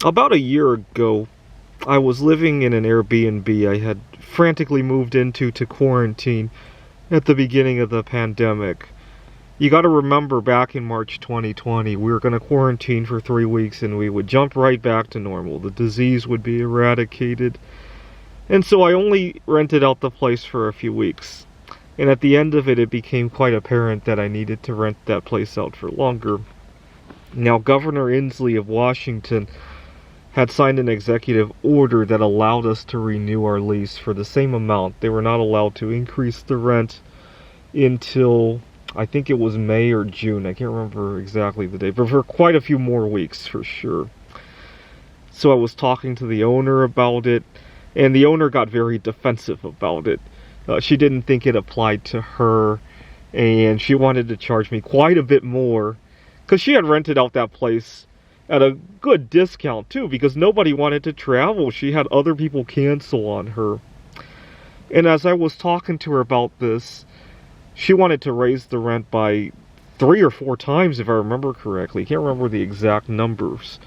About a year ago, I was living in an Airbnb I had frantically moved into to quarantine at the beginning of the pandemic. You gotta remember, back in March 2020, we were gonna quarantine for 3 weeks and we would jump right back to normal. The disease would be eradicated. And so I only rented out the place for a few weeks. And at the end of it, it became quite apparent that I needed to rent that place out for longer. Now, Governor Inslee of Washington had signed an executive order that allowed us to renew our lease for the same amount. They were not allowed to increase the rent until, I think it was May or June. I can't remember exactly the date, but for quite a few more weeks for sure. So I was talking to the owner about it, and the owner got very defensive about it. She didn't think it applied to her, and she wanted to charge me quite a bit more, because she had rented out that place at a good discount too, because nobody wanted to travel. She had other people cancel on her. And as I was talking to her about this, she wanted to raise the rent by 3 or 4 times, if I remember correctly. Can't remember the exact numbers.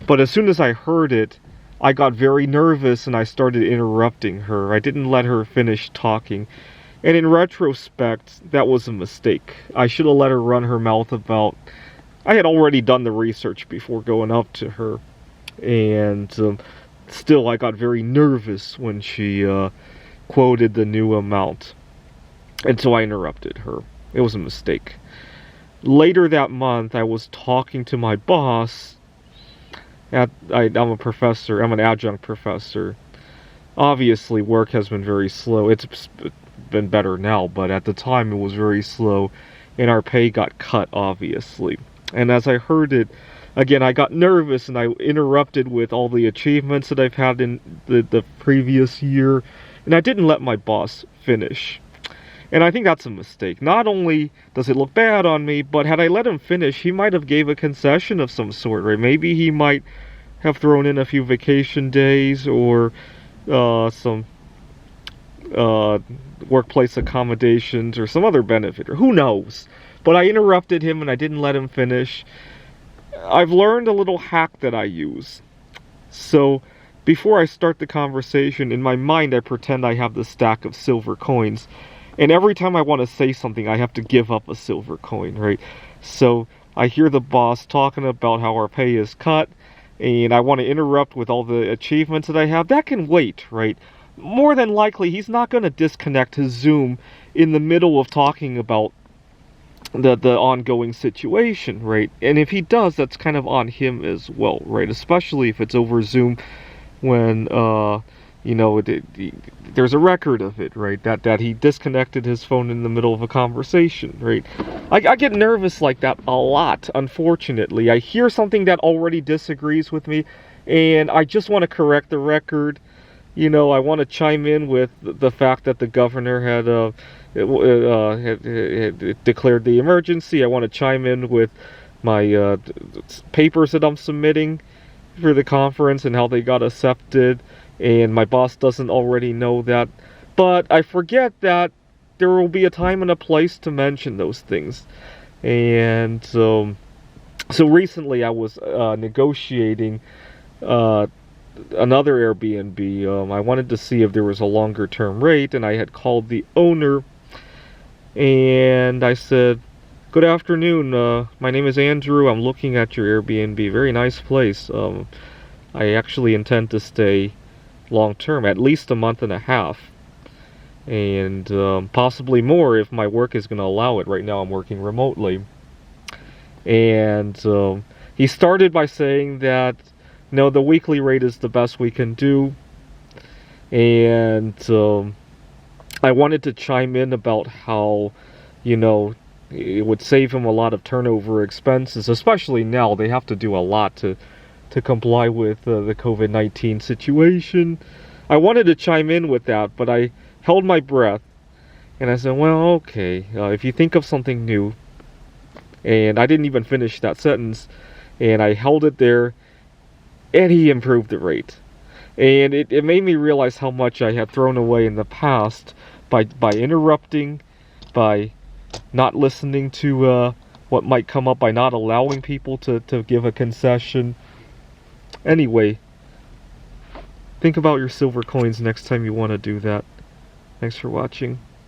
But as soon as I heard it, I got very nervous and I started interrupting her. I didn't let her finish talking. And in retrospect, that was a mistake. I should have let her run her mouth about... I had already done the research before going up to her. And still, I got very nervous when she quoted the new amount. And so I interrupted her. It was a mistake. Later that month, I was talking to my boss. I'm a professor. I'm an adjunct professor. Obviously, work has been very slow. It's been better now, but at the time it was very slow, and our pay got cut, obviously. And as I heard it, again, I got nervous, and I interrupted with all the achievements that I've had in the previous year, and I didn't let my boss finish. And I think that's a mistake. Not only does it look bad on me, but had I let him finish, he might have gave a concession of some sort, right? Maybe he might have thrown in a few vacation days or some workplace accommodations or some other benefit, or who knows. But I interrupted him and I didn't let him finish. I've learned a little hack that I use. So before I start the conversation, in my mind I pretend I have the stack of silver coins. And every time I want to say something, I have to give up a silver coin, right? So I hear the boss talking about how our pay is cut, and I want to interrupt with all the achievements that I have. That can wait, right? More than likely, he's not going to disconnect his Zoom in the middle of talking about the ongoing situation, right? And if he does, that's kind of on him as well, right? Especially if it's over Zoom when, there's a record of it, right? That he disconnected his phone in the middle of a conversation, right? I get nervous like that a lot, unfortunately. I hear something that already disagrees with me, and I just want to correct the record. I want to chime in with the fact that the governor had declared the emergency. I want to chime in with my papers that I'm submitting for the conference and how they got accepted. And my boss doesn't already know that. But I forget that there will be a time and a place to mention those things. And so recently I was negotiating another Airbnb. I wanted to see if there was a longer term rate, and I had called the owner and I said, "Good afternoon, my name is Andrew. I'm looking at your Airbnb. Very nice place. I actually intend to stay long term, at least a month and a half, and possibly more if my work is going to allow it. Right now I'm working remotely." And he started by saying that, no, the weekly rate is the best we can do. And I wanted to chime in about how, it would save him a lot of turnover expenses, especially now. They have to do a lot to comply with the COVID-19 situation. I wanted to chime in with that, but I held my breath. And I said, well, okay, if you think of something new. And I didn't even finish that sentence. And I held it there. And he improved the rate. And it made me realize how much I had thrown away in the past by interrupting, by not listening to what might come up, by not allowing people to give a concession. Anyway, think about your silver coins next time you want to do that. Thanks for watching.